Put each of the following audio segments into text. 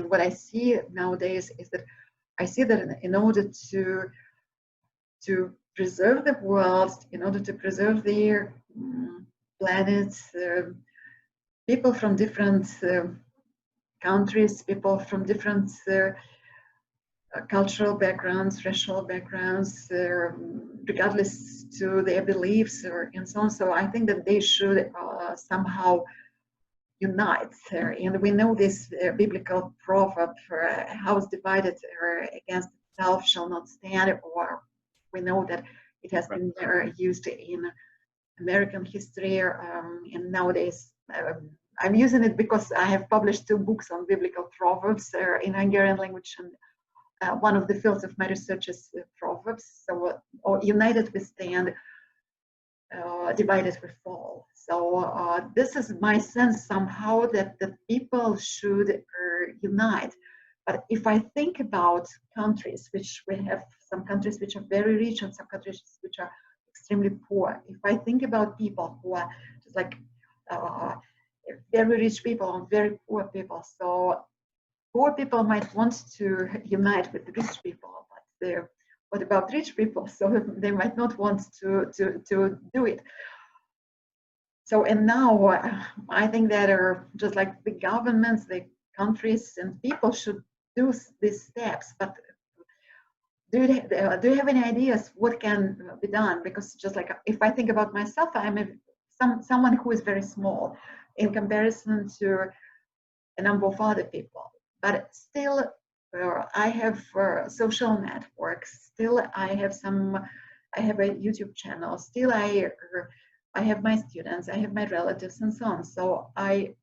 what I see nowadays is that I see that in order to preserve the world, in order to preserve their planet, people from different countries, people from different cultural backgrounds, racial backgrounds, regardless to their beliefs and so on. So I think that they should somehow unite. And we know this biblical proverb, a house divided against itself shall not stand, or we know that it has been used in American history, and nowadays I'm using it because I have published 2 books on biblical proverbs in Hungarian language, and one of the fields of my research is proverbs. So, or united we stand, divided we fall. So this is my sense somehow that the people should unite. But if I think about countries, which we have some countries which are very rich and some countries which are extremely poor, if I think about people who are just like very rich people and very poor people, so poor people might want to unite with the rich people, but what about rich people? So they might not want to do it. So, and now I think that just like the governments, the countries and people should do these steps, but do you have any ideas what can be done? Because just like if I think about myself, I'm someone who is very small in comparison to a number of other people, but still I have social networks, still I have a YouTube channel, still I have my students, I have my relatives and so on. So I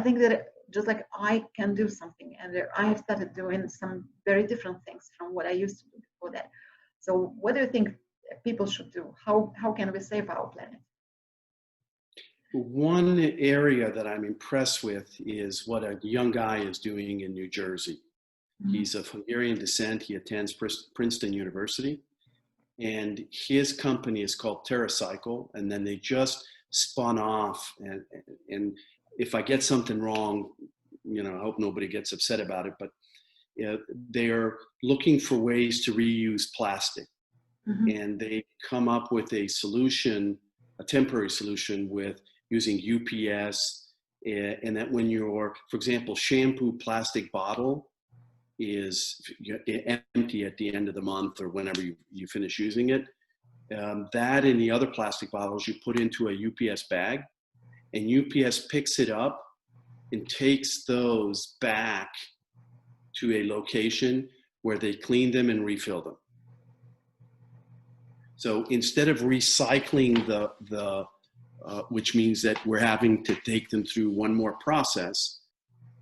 think that just like I can do something, and I have started doing some very different things from what I used to do before that. So what do you think people should do? How can we save our planet? One area that I'm impressed with is what a young guy is doing in New Jersey. Mm-hmm. He's of Hungarian descent. He attends Princeton University, and his company is called TerraCycle, and then they just spun off, and if I get something wrong, I hope nobody gets upset about it, but they are looking for ways to reuse plastic. Mm-hmm. And they come up with a solution, a temporary solution with using UPS, and that when your, for example, shampoo plastic bottle is empty at the end of the month or whenever you finish using it, that and the other plastic bottles you put into a UPS bag, and UPS picks it up and takes those back to a location where they clean them and refill them. So instead of recycling which means that we're having to take them through one more process,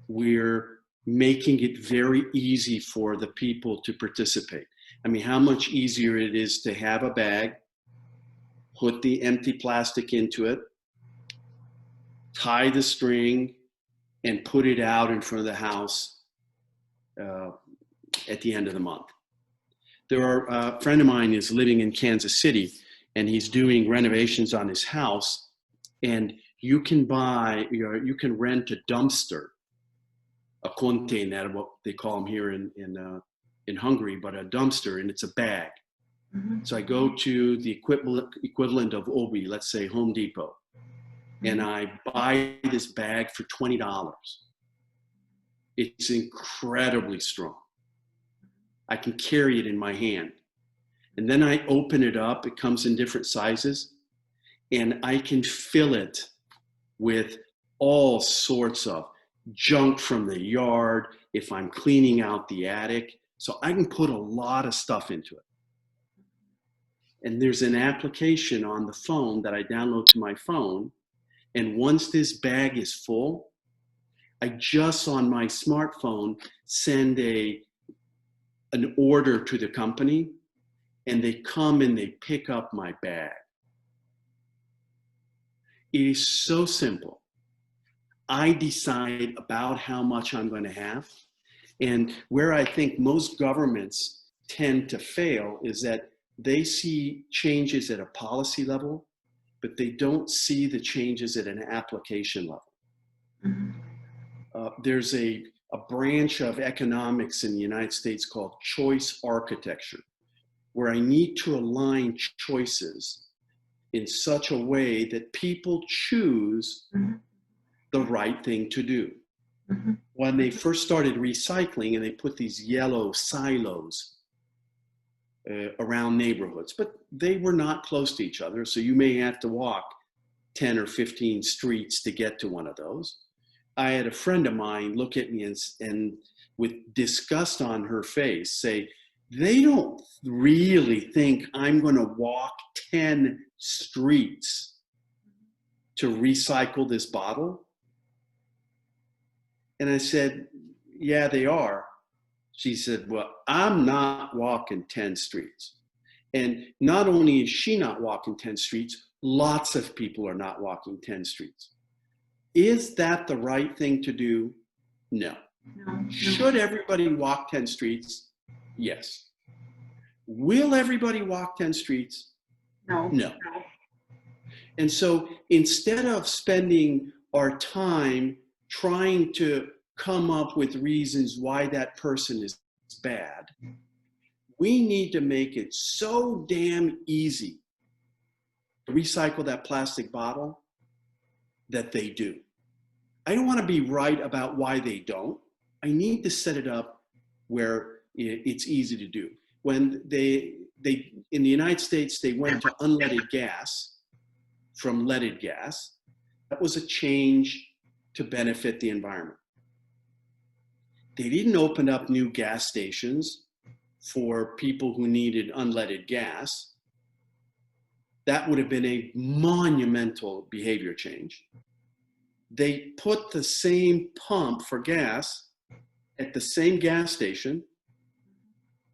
we're making it very easy for the people to participate. I mean, how much easier it is to have a bag, put the empty plastic into it, tie the string, and put it out in front of the house at the end of the month. A friend of mine is living in Kansas City, and he's doing renovations on his house, and you can rent a dumpster, a container, what they call them here in Hungary, but a dumpster, and it's a bag. Mm-hmm. So I go to the equivalent of Obi, let's say Home Depot, and I buy this bag for $20. It's incredibly strong. I can carry it in my hand. And then I open it up, it comes in different sizes, and I can fill it with all sorts of junk from the yard if I'm cleaning out the attic. So I can put a lot of stuff into it. And there's an application on the phone that I download to my phone. And once this bag is full, I just on my smartphone send an order to the company, and they come and they pick up my bag. It is so simple. I decide about how much I'm going to have. And where I think most governments tend to fail is that they see changes at a policy level, but they don't see the changes at an application level. Mm-hmm. There's a a branch of economics in the United States called choice architecture, where I need to align choices in such a way that people choose the right thing to do. When they first started recycling, and they put these yellow silos around neighborhoods, but they were not close to each other, so you may have to walk 10 or 15 streets to get to one of those. I had a friend of mine look at me and with disgust on her face say, they don't really think I'm going to walk 10 streets to recycle this bottle? And I said, yeah, they are. She said, well, I'm not walking 10 streets. And not only is she not walking 10 streets, lots of people are not walking 10 streets. Is that the right thing to do? No. Should everybody walk 10 streets? Yes. Will everybody walk 10 streets? No. No. And so instead of spending our time trying to come up with reasons why that person is bad, we need to make it so damn easy to recycle that plastic bottle that they do. I don't want to be right about why they don't. I need to set it up where it's easy to do. When they in the United States, they went to unleaded gas from leaded gas. That was a change to benefit the environment. They didn't open up new gas stations for people who needed unleaded gas. That would have been a monumental behavior change. They put the same pump for gas at the same gas station,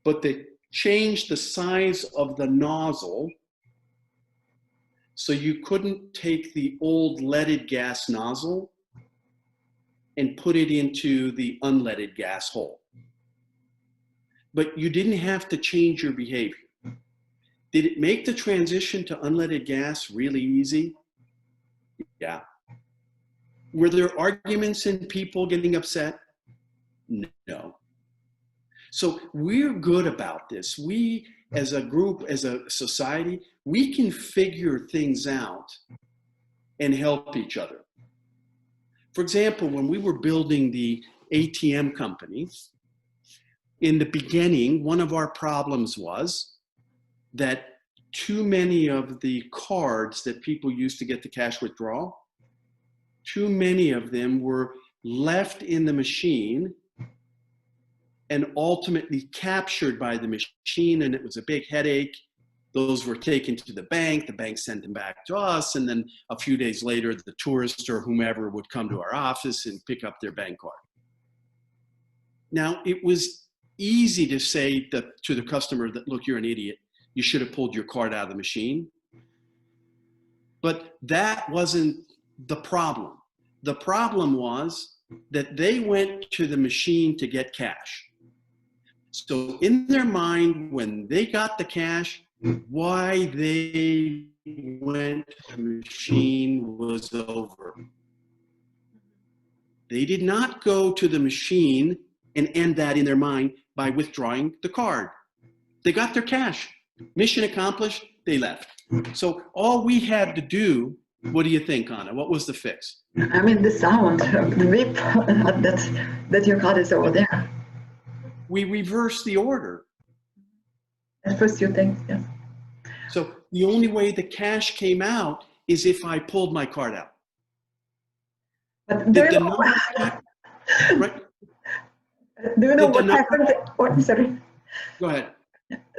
but they changed the size of the nozzle so you couldn't take the old leaded gas nozzle and put it into the unleaded gas hole. But you didn't have to change your behavior. Did it make the transition to unleaded gas really easy? Yeah. Were there arguments and people getting upset? No. So we're good about this. We, as a group, as a society, we can figure things out and help each other. For example, when we were building the ATM company, in the beginning, one of our problems was that too many of the cards that people used to get the cash withdrawal, too many of them were left in the machine and ultimately captured by the machine, and it was a big headache. Those were taken to the bank sent them back to us, and then a few days later, the tourist or whomever would come to our office and pick up their bank card. Now, it was easy to say to the customer that, look, you're an idiot. You should have pulled your card out of the machine. But that wasn't the problem. The problem was that they went to the machine to get cash. So in their mind, when they got the cash, why they went to the machine was over. They did not go to the machine and end that in their mind by withdrawing the card. They got their cash. Mission accomplished, they left. So all we had to do, what do you think, Anna? What was the fix? I mean, the sound, the beep, that your card is over there. We reversed the order. At first you think, yes. So the only way the cash came out is if I pulled my card out. But do you know, right? Do you know what happened? Oh, sorry. Go ahead.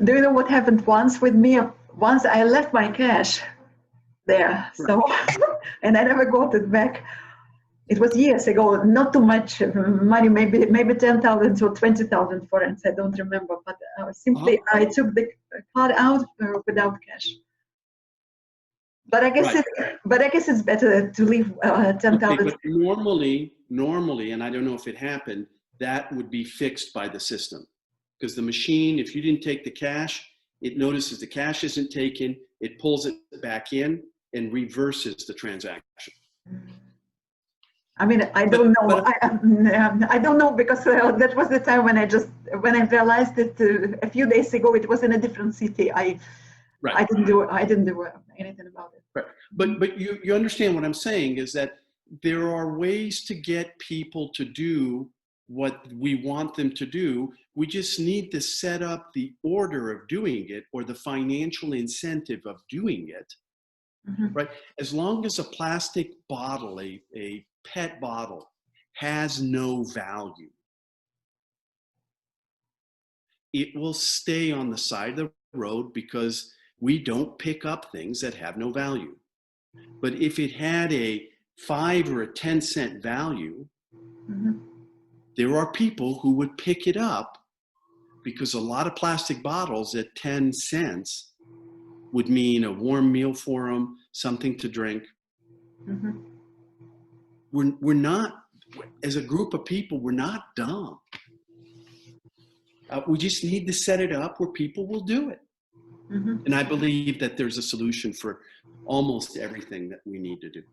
Do you know what happened once with me? Once I left my cash there, so and I never got it back. It was years ago, not too much money, maybe 10,000 or 20,000 forints. I don't remember, but simply I took the card out without cash. But I guess it's better to leave 10,000. Okay, but normally, and I don't know if it happened, that would be fixed by the system. Because the machine, if you didn't take the cash, it notices the cash isn't taken, it pulls it back in and reverses the transaction. I mean, I don't know. I don't know, because that was the time when I realized that a few days ago it was in a different city. I didn't do anything about it. Right. But you understand what I'm saying is that there are ways to get people to do what we want them to do. We just need to set up the order of doing it, or the financial incentive of doing it. Mm-hmm. Right? As long as a plastic bottle, a PET bottle, has no value, it will stay on the side of the road because we don't pick up things that have no value. But if it had a 5 or a 10-cent value, mm-hmm. there are people who would pick it up, because a lot of plastic bottles at 10 cents would mean a warm meal for them, something to drink. Mm-hmm. We're not, as a group of people, we're not dumb. We just need to set it up where people will do it. Mm-hmm. And I believe that there's a solution for almost everything that we need to do.